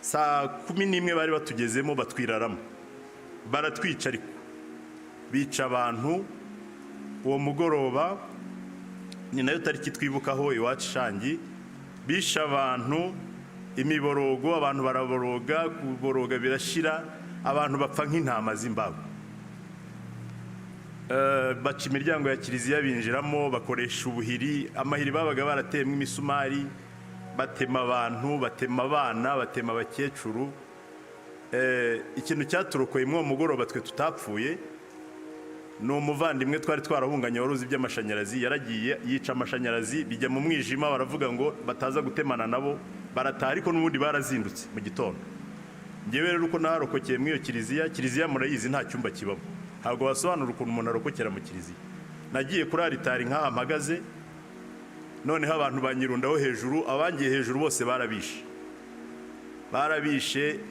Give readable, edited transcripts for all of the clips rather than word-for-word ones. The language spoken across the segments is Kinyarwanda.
saa 11 bari batugezemo batwiraramo baratwica, ariko bica abantu uwo mugoroba. Ni nayo tariki twibukaho iwacu Shangi. Bisha abantu imiborogo, abantu baraboroga, kuboroga birashira, abantu bapfa nk'intama z'imbago. Baca imiryango ya kiliziya binjiramo, bakoresha ubuhiri, amahiri babaga baratemwe imisumari, batema abantu, batema abana, batema abakecuru. Ikintu cyaturokoye mu mugoroba twe tutapfuye ni umuvandimwe twari twarahunganye waruzi by'amashanyarazi, yaragiye yica amashanyarazi, bijya mu mwijima, baravuga ngo bataza gutemana nabo, barataha, ariko n'ubundi barazindutse mu gitondo. Ngewe rero uko narokokeye mu iyo kiliziya murayizi nta cyumba kibamo, ntabwo wasobanura ukuntu umuntu arokokera mu kiliziya. Nagiye kuri aritari nk'aha mpagaze, noneho abantu banyirundaho hejuru, abangiye hejuru bose barabishe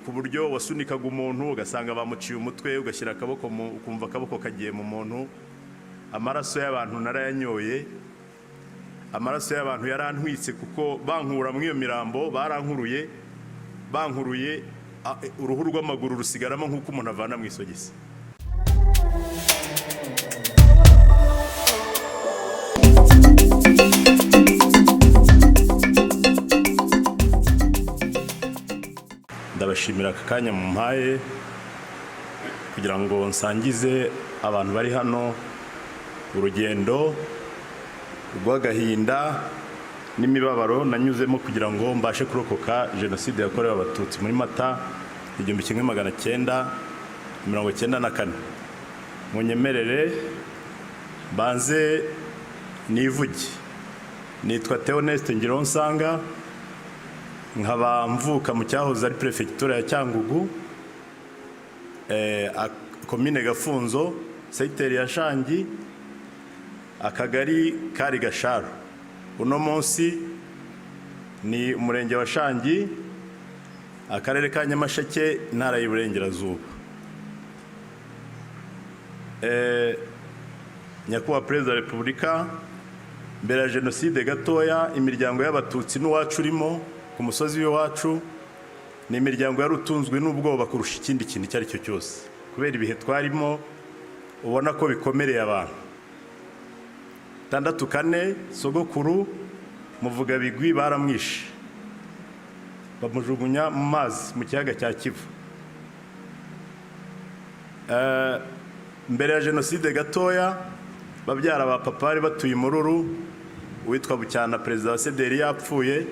ku buryo wasunikaga umuntu ugasanga bamuciye umutwe, ugashyira akaboko ukumva akaboko kagiye mu muntu. Amaraso y'abantu narayanyoye, amaraso y'abantu yarantwitse, kuko bankura mu iyo mirambo barankuruye uruhu rw'amaguru rusigaramo nk'uko umuntu avana mu isogisi. Ndabashimira aka kanya mumpaye kugira ngo nsangize abantu bari hano urugendo rw'agahinda n'imibabaro nanyuzemo kugira ngo mbashe kurokoka jenoside yakorewe abatutsi muri Mata 1994. Munyemerere banze nivuge. Nitwa Theoneste Ngironsanga, nkaba mvuka mu cyahoze ari prefecture ya Cyangugu, komine Gafunzo, secteur ya Shangi, akagari kari Gasharo. Uno munsi ni umurenge wa Shangi, akarere ka Nyamasheke, intara y'Iburengerazuba. Nyakubahwa Perezida wa Repubulika, mbere ya jenoside gatoya, imiryango y'abatutsi n'uwacu urimo ku musozi w'iwacu ni imiryango yarutunzwe n'ubwoba kurusha ikindi kintu icyo ari cyo cyose, kubera ibihe twarimo ubona ko bikomereye abantu. 64 sogokuru muvuga bigwi baramwishe, bamujugunya mu mazi mu kiyaga cya Kivu. Mbere ya jenoside gatoya, babyara ba papa bari batuye Imururu, uwitwa Bucyana perezida wa CDR yapfuye,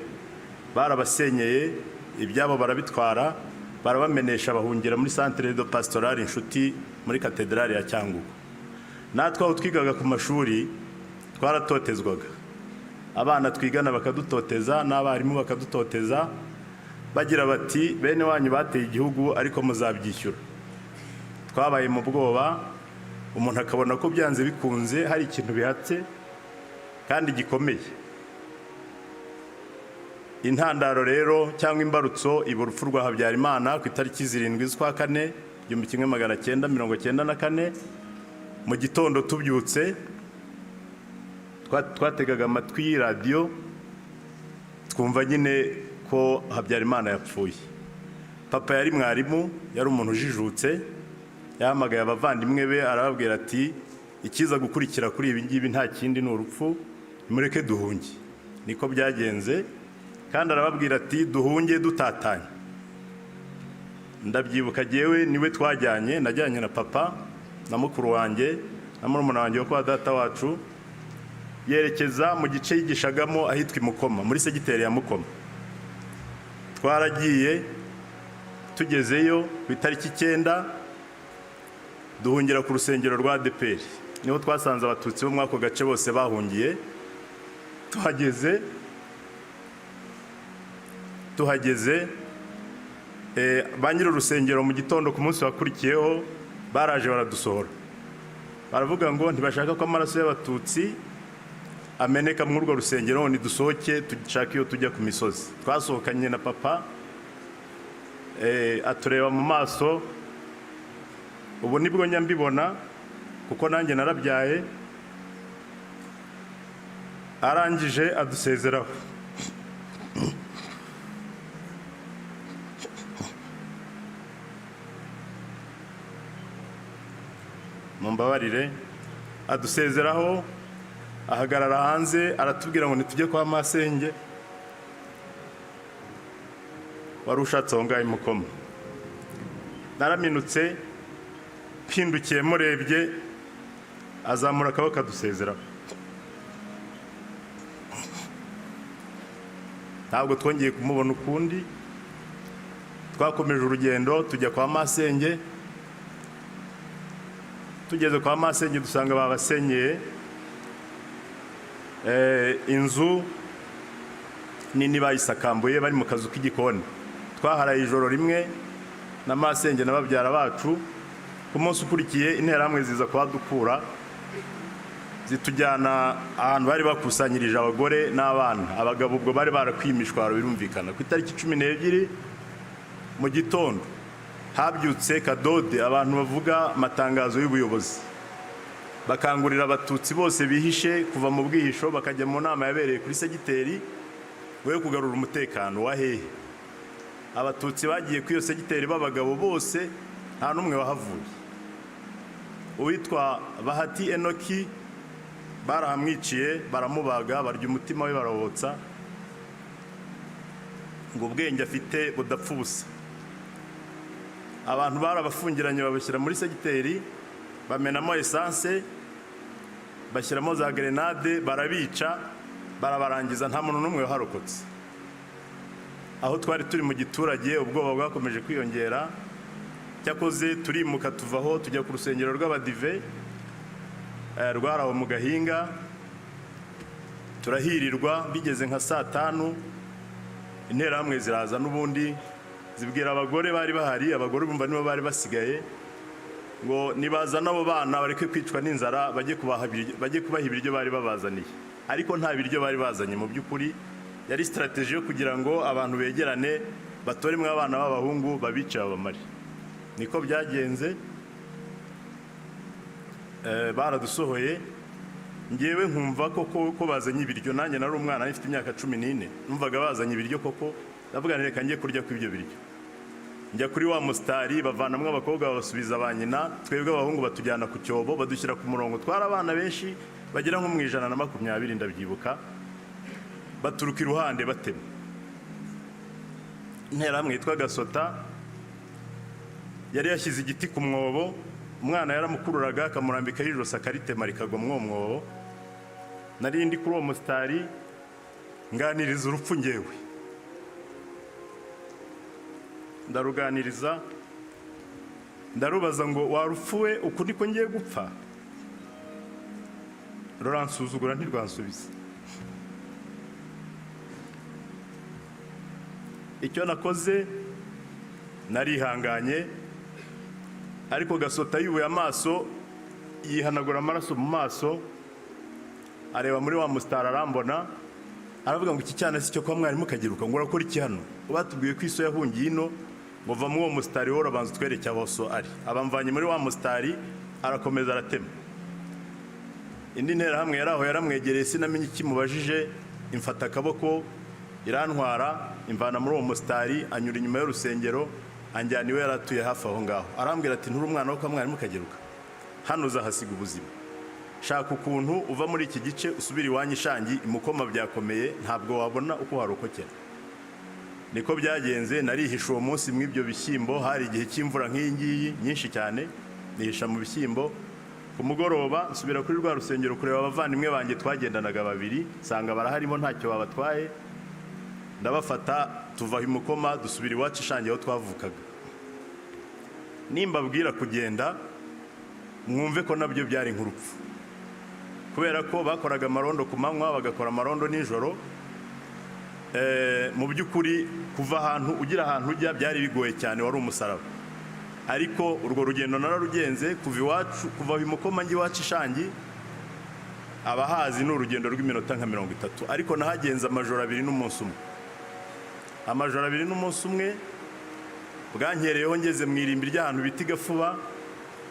barabasenyeye, ibyabo barabitwara, barabamenesha, bahungira muri centre de pastoral Inshuti muri katedrali ya Cyangugu. Natwe aho twigaga ku mashuri twaratotezwaga, abana twigana bakadutoteza, n'abarimu bakadutoteza, bagira bati bene wanyu bateye igihugu ariko muzabyishyura. Twabaye mu bwoba, umuntu akabona ko byanze bikunze hari ikintu bihatse kandi gikomeye. Intandaro rero cyangwa imbarutso iba urupfu rwa Habyarimana ku itariki 7 z'ukwa 4 1994. Mu gitondo tubyutse twategaga amatwi radio, twumva nyine ko Habyarimana yapfuye. Papa yari mwarimu, yari umuntu ujijutse, yahamagaye abavandimwe be arababwira ati ikiza gukurikira kuri ibi ngibi nta kindi ni urupfu, nimureke duhunge. Niko byagenze, kandi arababwira ati duhunge dutatanye. Ndabyibuka jewe niwe twajyanye, najyanye na papa na mukuru wanjye na murumuna wanjye wo kwa data wacu, yerekeza mu gice yigishagamo ahitwa Mukoma, muri segiteri ya Mukoma. Twaragiye, tugezeyo ku itariki 9 duhungira ku rusengero rwa ADEPR, niho twasanze abatutsi bo mwako gace bose bahungiye. Tuhageze ba nyiri urusengero mu gitondo ku munsi wakurikiyeho baraje baradusohora, baravuga ngo ntibashaka ko amaraso y'abatutsi ameneka muri urwo rusengero, ni dusohoke dushaka iyo tujya ku misozi. Twasohokanye na papa, atureba mu maso, ubu nibwo nyambibona kuko nanjye narabyaye. Arangije adusezeraho, mumbabarire, adusezeraho ahagarara hanze aratubwira ngo nitujye kwa masenge wari ushatse aho ngaho imukoma. Naraminutse mpindukiye murebye azamura akaboko adusezeraho. Ntabwo twongeye kumubona ukundi, twakomeje urugendo tujya kwa masenge. Tugeze kwa masenge dusanga babasenyeye inzu nini bayisakambuye bari mu kazu k'igikoni. Twaharaye ijoro rimwe na masenge na babyara bacu. Ku munsi ukurikiye interahamwe ziza kuhadukura zitujyana ahantu bari bakusanyirije abagore n'abana. Abagabo ubwo bari barakwimishwa birumvikana. Ku itariki 12 mu gitondo habyutse Kadode abantu bavuga amatangazo y'ubuyobozi bakangurira abatutsi bose bihishe kuva mu bwihisho bakajya mu nama yabereye kuri segiteri we kugarura umutekano wa hehe. Abatutsi bagiye kuri iyo segiteri b'abagabo bose nta numwe wahavuye. Uwitwa Bahati Enoki barahamwiciye baramubaga barya umutima we barawotsa ngo ubwenge afite budapfa ubusa. Abantu barabafungiranye babashyira muri segiteri bamenamo essence bashyiramo za grenade barabica barabarangiza nta muntu n'umwe waharokotse. Aho twari turi mu giturage ubwoba bwakomeje kwiyongera. Cyakoze turimuka tuvaho tujya ku rusengero rw'abadive rwaraho mu Gahinga turahirirwa. Bigeze nka saa 5 interahamwe ziraza n'ubundi zibwira abagore bari bahari. Abagore bumva nibo bari basigaye ngo nibazana abo bana bareke kwicwa n'inzara bajye kubaha ibiryo bari babazaniye. Ariko nta biryo bari bazanye mu by'ukuri. Yari strategy yo kugira ngo abantu begerane batoremwe abana b'abahungu babice abamari. Niko byagenze. Baradusohoye ngewe nkumva ko bazanye ibiryo. Nanjye nari umwana nifite imyaka 14 numvaga bazanye ibiryo koko. Ndavuga reka ngiye kurya kw'ibyo biryo. Njya kuri wa mustari bavanamwe abakobwa babasubiza abanyina. Twebwe abahungu batujyana ku cyobo badushyira ku murongo. Twara abana benshi bagira nko mu 120 ndabyibuka. Baturuka iruhande batema. Interahamwe yitwa Gasota yari yashyize igiti ku mwobo. Umwana yaramukururaga akamurambika yijose akaritema rikagwa mu mwobo. Nari ndi kuri uwo mustari nganiriza urupfu ngewe. Ndaruganiriza ndarubaza ngo warupfuwe uku niko ngiye gupfa. Ruransuzugura ntirwansubiza. Icyo nakoze narihanganye. Ariko Gasota yubuye amaso yihanagura amaraso mu maso areba muri wa mustara arambona aravuga ngo iki cyana si cyo kwa mwarimu kagiruka ngo urakora iki hano. Batubwiye ko iso yahungiye ino ngo va mu wo mustari wo rabanza twereke aho so ari. Abamvanye muri wa mustari arakomeza aratema. Indi nterahamwe yaraho yaramwegereye sinamenye ikimubajije imfata akaboko irantwara imvana muri uwo mustari anyura inyuma y'urusengero anjyana iwe yaratuye hafi aho ngaho. Arambwira ati nturi umwana wo kwa mwarimu kagiruka hano uzahasiga ubuzima. Shaka ukuntu uva muri iki gice usubira iwanyu Shangi imukoma byakomeye ntabwo wabona uko harokokera. Niko byagenze. Narihisha uwo munsi mw'ibyo bishyimbo. Hari igihe cy'imvura nk'iyi ngiyi nyinshi cyane. Nihisha mu bishyimbo. Ku mugoroba nsubira kuri rwa rusengero kureba abavandimwe banjye twagendanaga babiri nsanga baraharimo ntacyo babatwaye. Ndabafata tuva imukoma dusubira iwacu Shangi aho twavukaga. Nimbabwira kugenda mwumve ko nabyo byari nk'urupfu. Kubera ko bakoraga amarondo ku manywa bagakora amarondo nijoro. Mu by'ukuri kuva ahantu ugira ahantu ujya byari bigoye cyane wari umusaraba. Ariko urwo rugendo nararugenze kuva iwacu kuva imukoma ngi iwacu Shangi abahazi n'urugendo rw'iminota nka 30. Ariko nahagenza amajoro 2 n'umunsi umwe. Amajoro 2 n'umunsi umwe bwankereyeho ngeze mu irimbi ry'ahantu biti Gafuba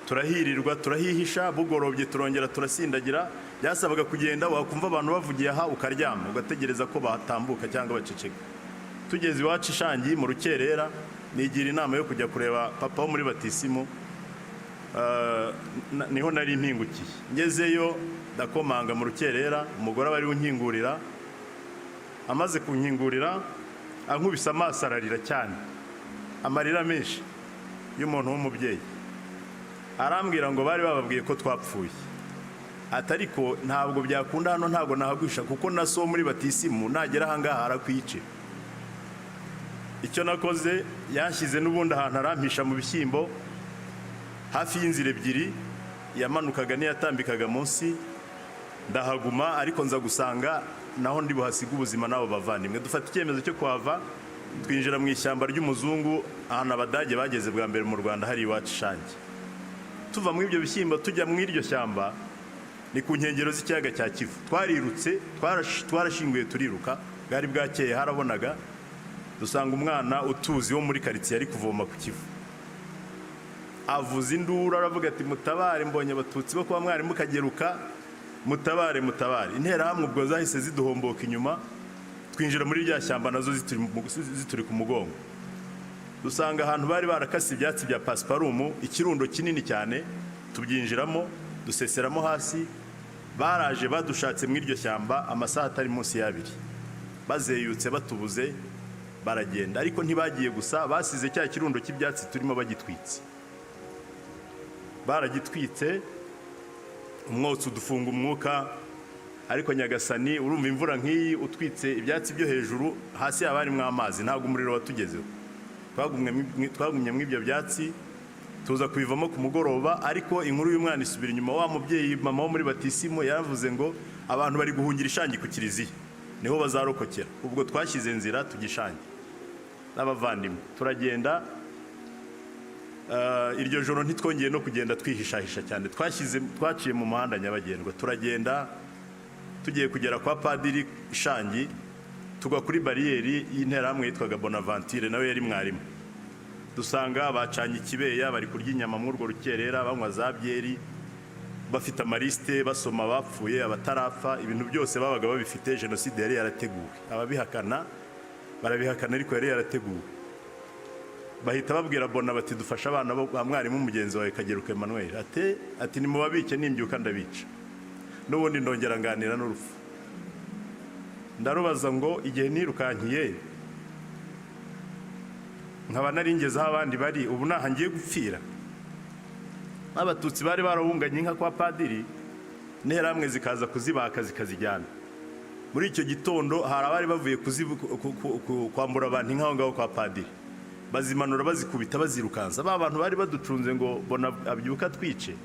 turahirirwa turahihisha. Bugorobye turongera turasindagira. Byasabaga kugenda wakumva abantu bavugiye aha ukaryama ugategereza ko batambuka cyangwa baceceka. Tugeze iwacu Shangi mu rukerera nigira inama yo kujya kureba papa wo muri batisimo niho nari mpingukiye. Ngezeyo ndakomanga mu rukerera, umugore aba ari unkingurira, amaze kunkingurira ankubise amaso ararira cyane, amarira menshi y'umuntu w'umubyeyi. Arambwira ngo bari bababwiye ko twapfuye, atariko ntabwo byakunda hano, ntabwo nahagwisha kuko na so muri batisimu nagera ahangaha arakwice. Icyo nakoze, yanshyize n'ubundi ahantu arampisha mu bishyimbo hafi y'inzira ebyiri yamanukaga n'iyatambikaga munsi, ndahaguma ariko nza gusanga naho ndi buhasiga ubuzima n'abo bavandimwe. Dufata icyemezo cyo kuhava, twinjira mu ishyamba ry'umuzungu ahantu Abadage bageze bwa mbere mu Rwanda hari iwacu Shangi. Tuva muri ibyo bishyimbo tujya mu iryo shyamba ni ku nkengero z'ikiyaga cya Kivu. Twarirutse, twarashinguye turiruka, bwari bwakeye harabonaga, dusanga umwana utuzi wo muri karitsiye ari kuvoma ku Kivu. Avuza induru aravuga ati mutabare, mbonye abatutsi bo kuba mwari mukageruka, mutabare mutabare. Interahamwe ubwo zahise ziduhomboka inyuma, twinjira muri rya shyamba nazo zituri ku mugongo. Dusanga ahantu bari barakase ibyatsi bya pasiparumu, ikirundo kinini cyane, tubyinjiramo duseseramo hasi. Baraje badushatse mu iryo shyamba amasaha atari munsi y'abiri, bazeyutse batubuze baragenda. Ariko ntibagiye gusa, basize cya kirundo cy'ibyatsi turimo bagitwitse. Baragitwitse, umwotsi udufunga umwuka, ariko Nyagasani urumva imvura nk'iyi utwitse ibyatsi byo hejuru, hasi haba harimo amazi, ntabwo umuriro watugezeho. Twagumye mu ibyo byatsi, tuza kubivamo ku mugoroba. Ariko inkuru y'umwana isubira inyuma. Wa mubyeyi mama wo muri batisimu yaravuze ngo abantu bari guhungira Ishangi ku kiliziya, niho bazarokokera. Ubwo twashyize nzira tugishangi n'abavandimwe, turagenda. Iryo joro ntitwongeye no kugenda twihishahisha cyane, twaciye mu muhanda nyabagendwa, turagenda. Tugiye kugera kwa Padiri Ishangi, tugwa kuri bariyeri y'interahamwe yitwaga Bonaventure, nawe yari mwarimu. Dusanga bacanye ikibeya, bari kurya inyama muri urwo rukerera, banywa za byeri, bafite amarisite, basoma abapfuye, abatarapfa, ibintu byose babaga babifite. Jenoside yari yarateguwe, ababihakana barabihakana, ariko yari yarateguwe. Bahita babwira Bona bati dufasha abana ba mwarimu mugenzi wawe Kageruka Emmanuel. Ati nimubabike, nimbyuka ndabica. N'ubundi ndongera nganira n'urupfu. Ndarubaza ngo igihe nirukankiye nkaba naringezeho abandi bari, ubu naha ngiye gupfira. Abatutsi bari barahunganye inka kwa Padiri, interahamwe zikaza kuzibaka zikazijyana. Muri icyo gitondo hari abari bavuye kwambura abantu inka aho ngaho kwa Padiri, bazimanura bazikubita bazirukansa. Ba bantu bari baducunze ngo Bona abyuka twice,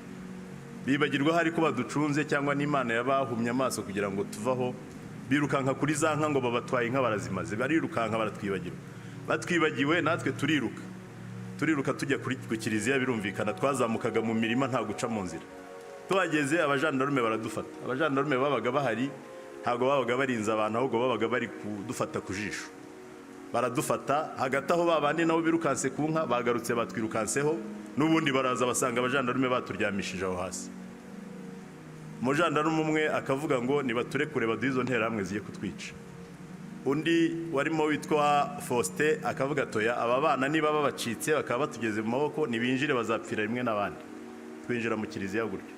bibagirwa hari ko baducunze cyangwa n'Imana yabahumye amaso kugira ngo tuvaho. Birukanka kuri za nka ngo babatwaye inka barazimaze, barirukanka baratwibagirwa. Batwibagiwe natwe turiruka tujya ku kiliziya. Birumvikana twazamukaga mu mirima nta guca mu nzira. Tuhageze abajandarume baradufata. Abajandarume babaga bahari, ntabwo babaga barinze abantu, ahubwo babaga bari kudufata ku jisho. Baradufata, hagati aho babandi nabo birukanse ku nka bagarutse batwirukanseho, n'ubundi baraza basanga abajandarume baturyamishije aho hasi. Umujandarume umwe akavuga ngo nibaturekure baduhe izo nterahamwe ziye kutwica. Undi warimo witwa Faustin akavuga toya, aba bana niba babacitse bakaba batugeze mu maboko nibinjire bazapfira rimwe n'abandi. Twinjira mu kiliziya gutyo.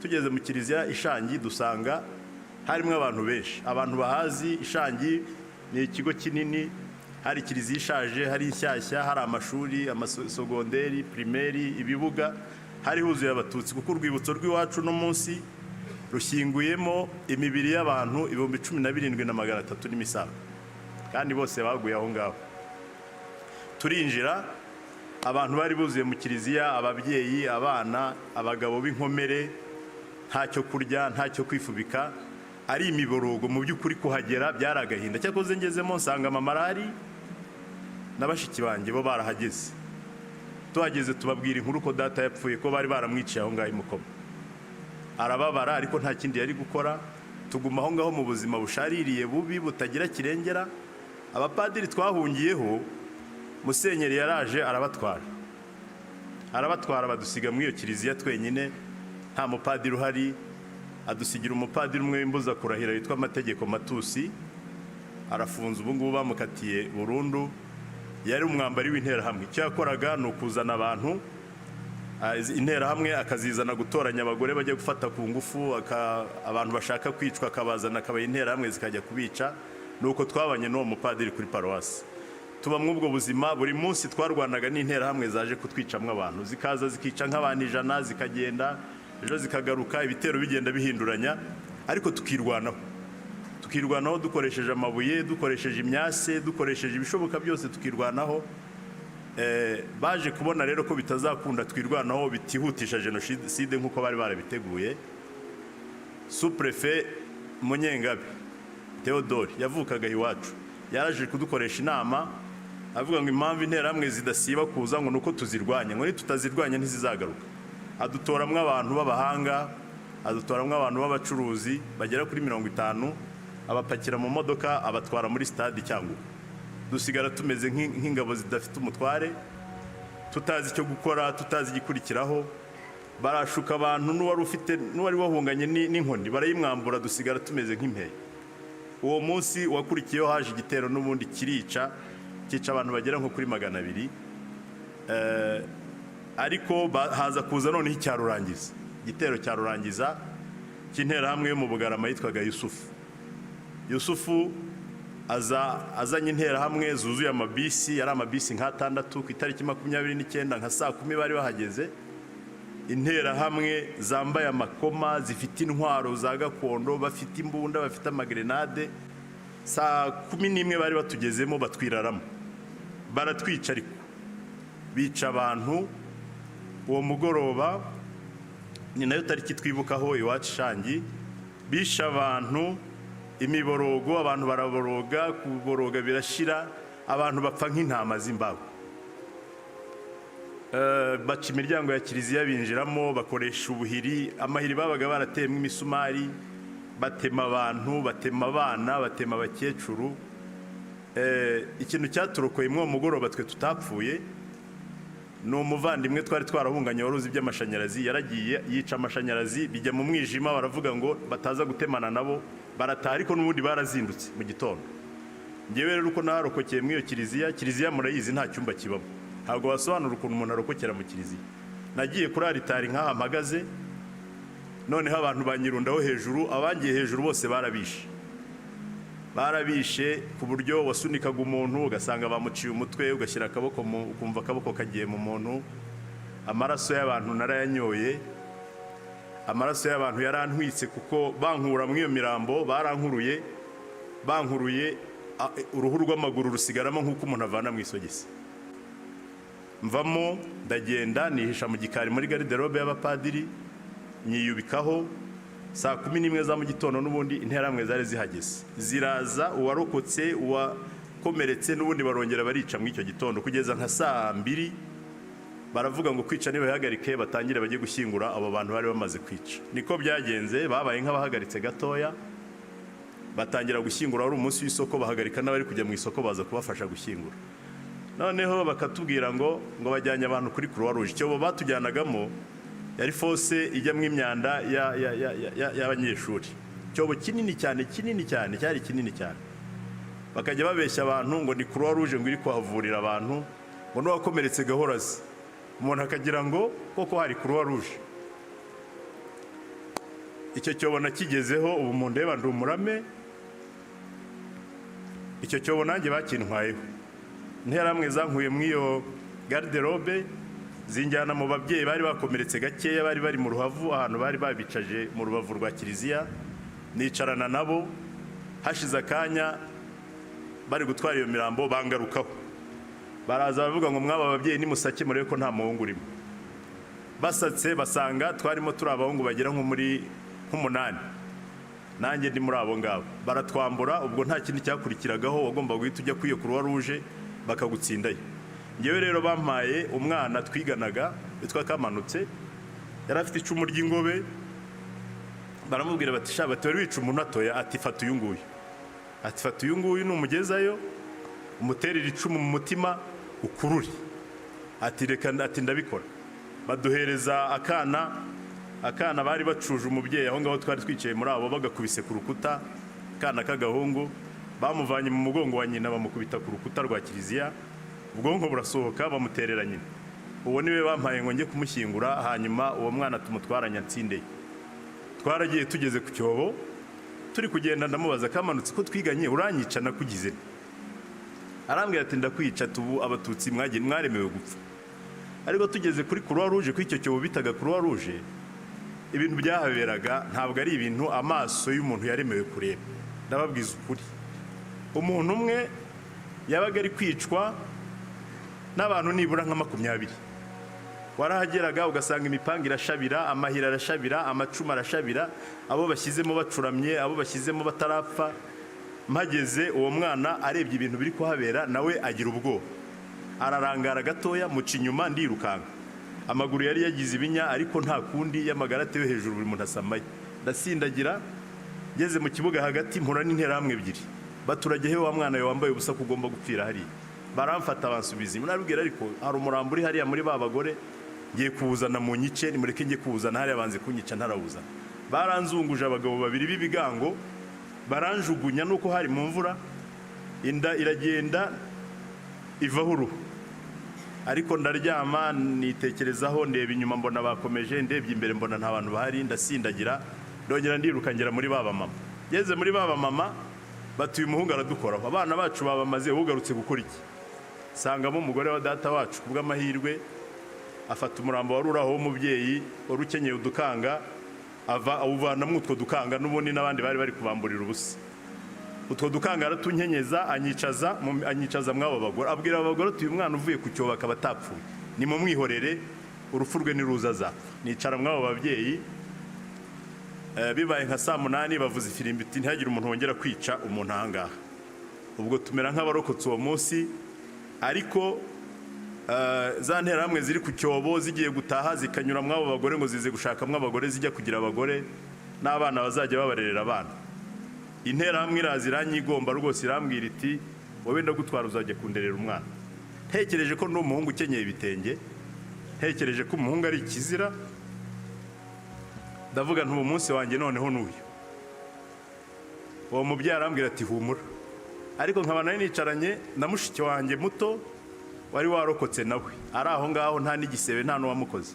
Tugeze mu kiliziya Ishangi dusanga harimo abantu benshi. Abantu bahazi Ishangi ni ikigo kinini, hari kiliziya ishaje, hari inshyashya, hari amashuri, amasogonderi, primeri, ibibuga, hari huzuye abatutsi kuko urwibutso rw'iwacu no munsi rushyinguyemo imibiri y'abantu 17,300 n'imisago, kandi bose baguye aho ngaho. Turinjira, abantu bari buzuye mu kiliziya, ababyeyi, abana, abagabo b'inkomere, ntacyo kurya, ntacyo kwifubika, ari imiborogo. Mu by'ukuri kuhagera byaragahinda. Cyakoze ngezemo nsanga mama arahari n'abashiki banjye bo barahageze. Tuhageze tubabwira inkuru ko data yapfuye, ko bari baramwiciye aho ngaho imukoma. Arababara ariko nta kindi yari gukora. Tuguma aho ngaho mu buzima bushaririye bubi butagira kirengera. Abapadiri twahungiyeho, Musenyeri yaraje arabatwara badusiga muri iyo kiliziya twenyine, nta mupadiri uhari. Adusigira umupadiri umwe w'imbuza kurahira witwa Amategeko Matusi, arafunze ubu ngubu bamukatiye burundu. Yari umwambari w'interahamwe. Icyo yakoraga ni ukuzana abantu interahamwe akazizana gutoranya abagore bajya gufata ku ngufu, abantu bashaka kwicwa akabazana akabaha interahamwe zikajya kubica. Nuko twabanye n'uwo mupadiri kuri paruwasi, tuba mw'ubwo buzima. Buri munsi twarwanaga n'interahamwe zaje kutwicamwo abantu, zikaza zikica nk'abantu 100 zikagenda, ejo zikagaruka, ibitero bigenda bihinduranya, ariko tukirwanaho dukoresheje amabuye, dukoresheje imyase, dukoresheje ibishoboka byose tukirwanaho. Baje kubona rero ko bitazakunda twirwanaho bitihutisha jenoside nk'uko bari barabiteguye. Sous-préfet Munyengabe Theodore yavukaga iwacu, yaraje kudukoresha inama avuga ngo impamvu interahamwe zidasiba kuza ngo nuko tuzirwanya, ngo nitutazirwanya ntizizagaruka. Adutoramwe abantu b'abahanga, adutoramwe abantu b'abacuruzi bagera kuri 50, abapakira mu modoka abatwara muri stade Cyangugu. Dusigara tumeze nk'ingabo zidafite umutware, tutazi icyo gukora, tutazi igikurikiraho. Barashuka abantu n'uwari wahunganye n'inkoni barayimwambura, dusigara tumeze nk'impeye. Uwo munsi wakurikiyeho haje igitero n'ubundi kica abantu bagera nko kuri 200. Ariko haza kuza noneho icyarurangiza, igitero cyarurangiza cy'interahamwe yo mu Bugarama yitwaga Yusufu azanye interahamwe zuzuye amabisi, yari amabisi nk'6 ku itariki 29 nka saa 10 bari bahageze. Interahamwe zambaye amakoma, zifite intwaro za gakondo, bafite imbunda, bafite amagrenade. Saa 11 bari batugezemo batwiraramo, baratwica, ariko bica abantu. Uwo mugoroba ni nayo tariki twibukaho iwacu Shangi, bisha abantu imiborogo, abantu baraboroga, kuboroga birashira, abantu bapfa nk'intama z'imbago. Baca imiryango ya kiliziya binjiramo, bakoresha ubuhiri, amahiri babaga barateyemo imisumari, batema abantu, batema abana, batema abakecuru. Ikintu cyaturokoye mwo mugoroba twe tutapfuye, ni umuvandimwe twari twarahunganye waruzi by'amashanyarazi, yaragiye yica amashanyarazi, bijya mu mwijima, baravuga ngo bataza gutemana nabo, barataha, ariko n'ubundi barazindutse mu gitondo. Ngewe rero uko naharokokeye mu iyo kiliziya murayizi nta cyumba kibamo, ntabwo wasobanura ukuntu umuntu arokokera mu kiliziya. Nagiye kuri aritari nk'aha mpagaze, noneho abantu banyirundaho hejuru, abangiye hejuru bose barabishe ku buryo wasunikaga umuntu ugasanga bamuciye umutwe, ugashyira akaboko ukumva akaboko kagiye mu muntu. Amaraso y'abantu narayanyoye, amaraso y'abantu yarantwitse, kuko bankura mu iyo mirambo bankuruye uruhu rw'amaguru rusigaramo nk'uko umuntu avana mu isogisi. Mvamo ndagenda nihisha mu gikari muri garderobe y'abapadiri, nyiyubikaho. Saa 11 za mu gitondo n'ubundi interahamwe zari zihageze, ziraza, uwarokotse uwakomeretse n'ubundi barongera barica mu icyo gitondo kugeza nka saa 2. Baravuga ngo kwica nibahagarike batangire bajye gushyingura abo bantu bari bamaze kwica. Niko byagenze, babaye nk'abahagaritse gatoya, batangira gushyingura. Wari umunsi w'isoko, bahagarika n'abari kujya mu isoko baza kubafasha gushyingura. Noneho bakatubwira ngo bajyanye abantu kuri Croix Rouge. Icyo bo batujyanagamo yari fose ijyamo imyanda y'abanyeshuri. Cyobo kinini cyane, cyari kinini cyane. Bakajya babeshya abantu ngo ni Croix Rouge ngo iri kuhavurira abantu, ngo n'uwakomeretse gahorazi. Umuntu akagira ngo koko hari Croix Rouge. Icyo cyobo nakigezeho, ubu mu ndeba ndi umurame. Icyo cyobo nanjye bakintwayeho. Interahamwe zankuye mu iyo garderobe, zinjyana mu babyeyi bari bakomeretse gakeya, bari mu ruhavu, ahantu bari babicaje mu rubavu rwa kiliziya. Nicarana nabo, hashize akanya bari gutwara iyo mirambo bangarukaho. Baraza bavuga ngo mwaba ababyeyi nimusake murebe ko nta muhungu urimo. Basatse basanga twarimo turi abahungu bagera nko muri 8. Nanjye ndi muri abo ngabo. Baratwambura, ubwo nta kindi cyakurikiragaho, wagomba guhita ujya kwiyo Croix Rouge bakagutsindayo. Ngewe rero bampaye umwana twiganaga witwa Kamanutse, yari afite icumu ry'ingobe. Baramubwira bati sha batore wica umuntu atoya, ati fata uyu nguyu. Ati fata uyu nguyu numugezayo, umuterera icumu mu mutima ukururi. Ati reka, ati ndabikora. Baduhereza akana bari bacuje umubyeyi aho ngaho twari twicaye muri abo, bagakubise ku rukuta, akana k'agahungu. Bamuvanye mu mugongo wa nyina bamukubita ku rukuta rwa kiliziya, ubwonko burasohoka, bamuterera nyina. uwo niwe bampaye ngo njye kumushyingura, hanyuma uwo mwana tumutwara Nyatsinde. Twaragiye tugeze ku cyobo, turi kugenda ndamubaza, kamanutse ko twiganye uranyica nakugize? Arambwira ati ndakwica, tubu abatutsi mwaremewe gupfa. Ariko tugeze kuri Croix Rouge, kuri icyo cyobo bitaga Croix Rouge, ibintu byahaberaga ntabwo ari ibintu amaso y'umuntu yaremewe kureba. Ndababwiza ukuri, umuntu umwe yabaga ari kwicwa n'abantu nibura nka 20. Warahageraga ugasanga imipanga irashabira, amahira arashabira, amacumu arashabira, abo bashyizemo bacuramye, abo bashyizemo batarapfa. Mpageze uwo mwana arebye ibintu biri kuhabera, nawe agira ubwoba, ararangara gatoya, muca inyuma ndirukanka. Amaguru yari yagize ibinya, ariko nta kundi, y'amagara atewe hejuru buri muntu asamaye. Ndasindagira, ngeze mu kibuga hagati mpura n'interahamwe ebyiri. Baturage he wa mwana we wambaye ubusa kugomba gupfira hariya. Baramfata bansubiza inyuma, nabibwira ariko hari umurambo uri hariya muri ba bagore, ngiye kuwuzana mu nyice, nimureke ngiye kuwuzana hariya, banze kunyica ntarawuzana. Baranzunguje abagabo babiri b'ibigango, baranjugunya nuko hari mu mvura, inda iragenda ivaho uruhu. Ariko ndaryama nitekerezaho, ndeba inyuma mbona bakomeje, ndebye imbere mbona nta bantu bahari, ndasindagira, ndongera ndiruka ngera muri baba mama. Ngeze muri baba mama, batuye umuhungu aradukoraho, abana bacu babamaze, ugarutse gukora iki? Sangamo umugore wa data wacu kubw'amahirwe afata umurambo wari uraho w'umubyeyi wari ukenyeye udukanga, awuvanamo utwo dukanga, n'ubundi n'abandi bari bari kubamburira ubusa. Utwo dukanga aratunyenyeza, anyicaza mw'abo bagore, abwira abagore ati uyu mwana uvuye ku cyobo akaba atapfuye, nimumwihorere urupfu rwe niruza azapfa. Nicara mw'abo babyeyi, bibaye nka 8 bavuze ifirimbi iti ntihagire umuntu wongera kwica umuntu ahangaha. Ubwo tumera nk'abarokotse uwo munsi, ariko za nterahamwe ziri ku cyobo zigiye gutaha zikanyura mw'abo bagore ngo zize gushakamwo abagore zijya kugira abagore n'abana bazajya babarerera abana. Interahamwe iraza iranyigomba rwose, irambwira iti wowe ndagutwara uzajya kunderera umwana. Ntekereje ko n'umuhungu ukenyeye ibitenge, ntekereje ko umuhungu ari ikizira, ndavuga nti uwo munsi wanjye noneho n'uyu. Uwo mubyeyi arambwira ati humura. Ariko nkaba nari nicaranye na mushiki wanjye muto wari warokotse nawe, ari aho ngaho nta n'igisebe nta n'uwamukoze.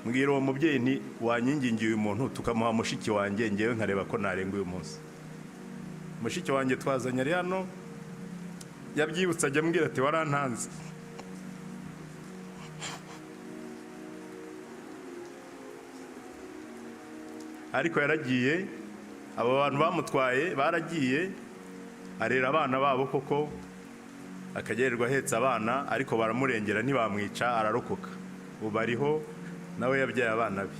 Mbwira uwo mubyeyi nti wanyingingiye uyu muntu tukamuha mushiki wanjye, ngewe nkareba ko narenga uyu munsi. Mushiki wanjye twazanye ari hano, yabyibutse ajya ambwira ati warantanze. Ariko yaragiye, abo bantu bamutwaye baragiye, arera abana babo koko, akagererwa ahetse abana, ariko baramurengera ntibamwica, ararokoka. Ubu ariho nawe yabyaye abana be.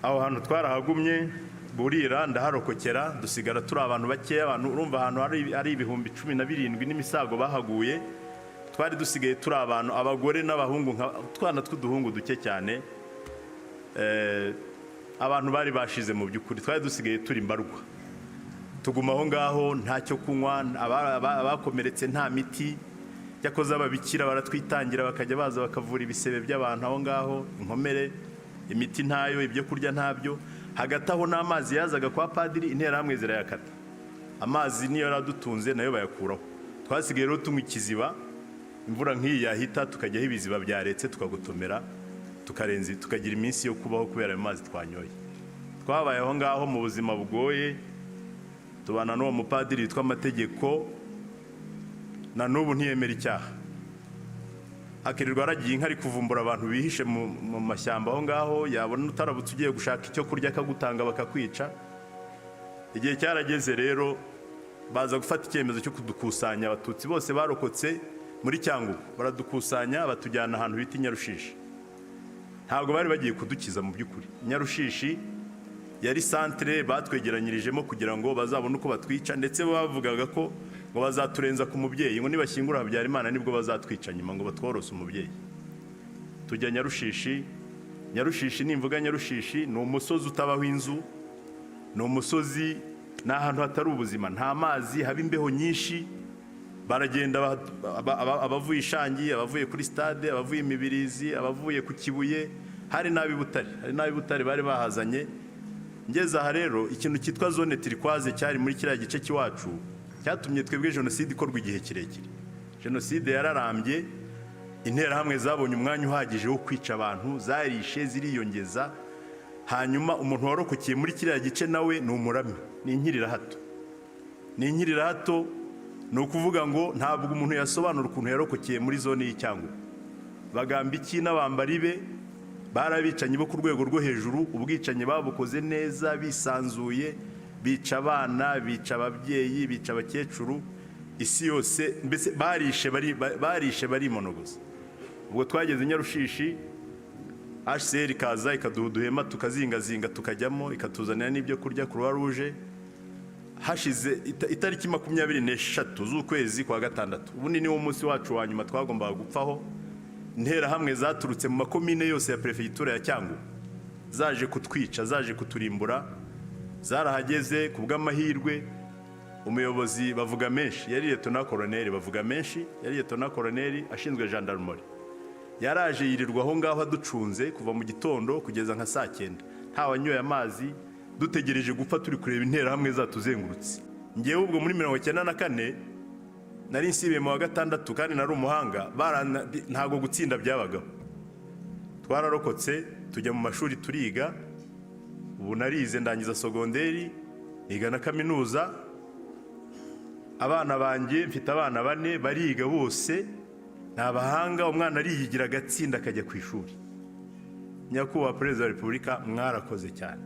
Aho hantu twarahagumye, burira ndaharokokera, dusigara turi abantu bakeya. Abantu urumva ahantu ari ibihumbi 17 n'imisago bahaguye, twari dusigaye turi abantu, abagore n'abahungu, twana tw'uduhungu duke cyane. Abantu bari bashize mu by'ukuri, twari dusigaye turi mbarwa. Tuguma aho ngaho, ntacyo kunywa, abakomeretse nta miti. Yakoze ababikira baratwitangira, bakajya baza bakavura ibisebe by'abantu aho ngaho, inkomere, imiti ntayo, ibyo kurya ntabyo. Hagati aho n'amazi yazaga kwa padiri, interahamwe zirayakata. Amazi niyo yaradutunze nayo bayakuraho. Twasigaye rero tunywa ikiziba, imvura nk'iyi yahita tukajyaho ibiziba byaretse tukagotomera, tukagira iminsi yo kubaho kubera ayo mazi twanyoye. Twabaye aho ngaho mu buzima bugoye, tubana n'uwo mupadiri witwa Amategeko, na n'ubu ntiyemera icyaha. Akirirwa aragiye inka ari kuvumbura abantu bihishe mu mashyamba aho ngaho, yabona utarabutse ugiye gushaka icyo kurya akagutanga bakakwica. Igihe cyarageze rero baza gufata icyemezo cyo kudukusanya, abatutsi bose barokotse muri Cyangugu, baradukusanya batujyana ahantu bita Nyarushishi. Ntabwo bari bagiye kudukiza mu by'ukuri. Nyarushishi yari centre batwegeranyirijemo kugira ngo bazabone uko batwica, ndetse bavugaga ko ngo bazaturenza ku mubyeyi, ngo nibashyingura Habyarimana nibwo bazatwica nyuma, ngo batworose umubyeyi. Tujya Nyarushishi. Nyarushishi nimvuga Nyarushishi ni umusozi utabaho inzu, ni umusozi, ni ahantu hatari ubuzima, nta mazi, haba imbeho nyinshi. Baragenda abavuye Ishangi, abavuye kuri stade, abavuye Imibirizi, abavuye ku Kibuye, hari n'abi Butare bari bahazanye. Ngeze aha rero ikintu cyitwa zone turquoise cyari muri kiriya gice cy'iwacu, cyatumye twebwe jenoside ikorwa igihe kirekire. jenoside yararambye, interahamwe zabonye umwanya uhagije wo kwica abantu, zarishe ziriyongeza, hanyuma umuntu warokokeye muri kiriya gice nawe ni umurami, ni inkirirahato. Ni inkirirahato, ni ukuvuga ngo ntabwo umuntu yasobanura ukuntu yarokokeye muri zone y'Icyangugu. Bagambiki n'abambari be barabicanyi bo ku rwego rwo hejuru, ubwicanyi babukoze neza bisanzuye, bica abana, bica ababyeyi, bica abakecuru, isi yose mbese barishe barimonogoza. Ubwo twageze Nyarushishi, HCR ikaza ikaduha uduhema tukazingazinga tukajyamo, ikatuzanira n'ibyo kurya Croix Rouge. Hashize itariki 23 z'ukwezi kwa gatandatu, ubu ni wo munsi wacu wa nyuma twagombaga gupfaho. Interahamwe zaturutse mu makomine yose ya prefegitura ya Cyangugu, zaje kutwica, zaje kuturimbura. Zarahageze ku bw'amahirwe, umuyobozi bavuga menshi yari Lieutenant Colonel, bavuga menshi yari Lieutenant Colonel ashinzwe gendarmerie. Yaraje yirirwa aho ngaho aducunze kuva mu gitondo kugeza nka saa 9, nta wanyoye amazi, dutegereje gupfa turi kureba interahamwe zatuzengurutse. Ngewe ubwo muri 1994 nari nsibiye mu wa gatandatu kandi nari umuhanga, ntago gutsinda byabagaho. Twararokotse tujya mu mashuri turiga, ubu narize ndangiza sogonderi, niga na kaminuza. Abana banjye mfite abana 4 bariga bose, nabahanga. Umwana ariyigira agatsinda akajya ku ishuri. Nyakubahwa Perezida wa Repubulika, mwarakoze cyane.